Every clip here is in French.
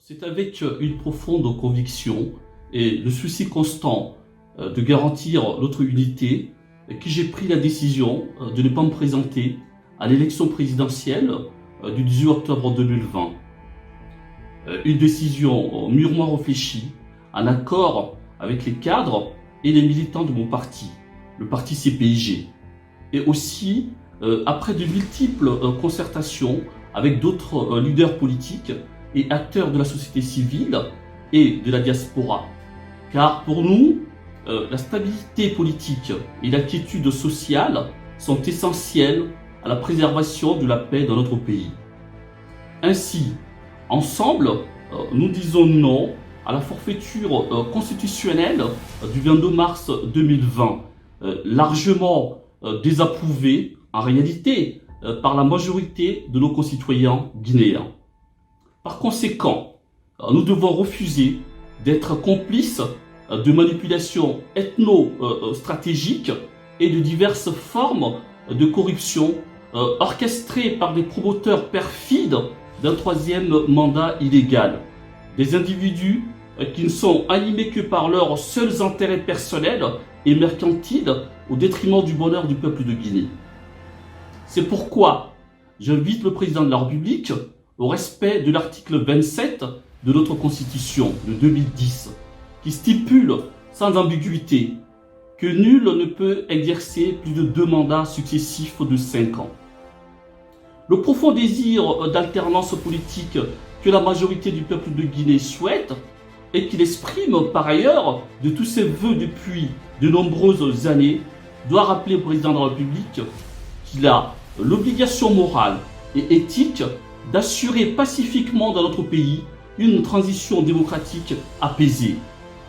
C'est avec une profonde conviction et le souci constant de garantir notre unité que j'ai pris la décision de ne pas me présenter à l'élection présidentielle du 18 octobre 2020. Une décision mûrement réfléchie, en accord avec les cadres et les militants de mon parti, le parti CPIG, et aussi après de multiples concertations avec d'autres leaders politiques et acteurs de la société civile et de la diaspora. Car pour nous, la stabilité politique et la quiétude sociale sont essentielles à la préservation de la paix dans notre pays. Ainsi, ensemble, nous disons non à la forfaiture constitutionnelle du 22 mars 2020, largement désapprouvée en réalité par la majorité de nos concitoyens guinéens. Par conséquent, nous devons refuser d'être complices de manipulations ethno-stratégiques et de diverses formes de corruption orchestrées par des promoteurs perfides d'un troisième mandat illégal. Des individus qui ne sont animés que par leurs seuls intérêts personnels et mercantiles au détriment du bonheur du peuple de Guinée. C'est pourquoi j'invite le président de la République au respect de l'article 27 de notre Constitution de 2010, qui stipule sans ambiguïté que nul ne peut exercer plus de 2 mandats successifs de 5 ans. Le profond désir d'alternance politique que la majorité du peuple de Guinée souhaite et qu'il exprime par ailleurs de tous ses voeux depuis de nombreuses années doit rappeler au président de la République qu'il a l'obligation morale et éthique d'assurer pacifiquement dans notre pays une transition démocratique apaisée,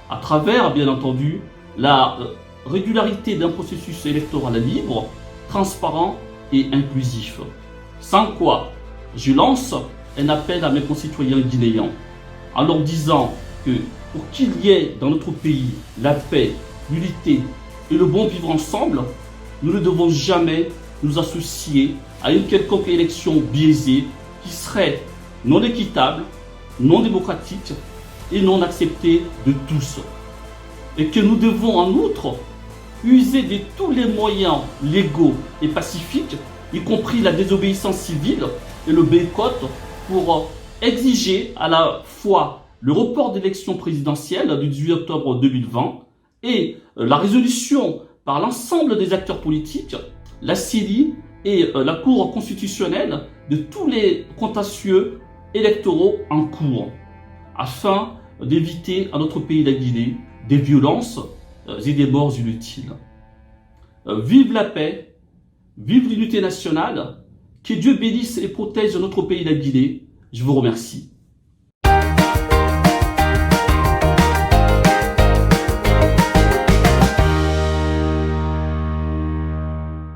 à travers, bien entendu, la régularité d'un processus électoral libre, transparent et inclusif. Sans quoi, je lance un appel à mes concitoyens guinéens, en leur disant que pour qu'il y ait dans notre pays la paix, l'unité et le bon vivre ensemble, nous ne devons jamais nous associer à une quelconque élection biaisée qui serait non équitable, non démocratique et non acceptée de tous. Et que nous devons en outre user de tous les moyens légaux et pacifiques, y compris la désobéissance civile et le boycott, pour exiger à la fois le report d'élection présidentielle du 18 octobre 2020 et la résolution par l'ensemble des acteurs politiques, la CENI et la Cour constitutionnelle de tous les contentieux électoraux en cours, afin d'éviter à notre pays, la Guinée, des violences et des morts inutiles. Vive la paix, vive l'unité nationale, que Dieu bénisse et protège notre pays, la Guinée. Je vous remercie.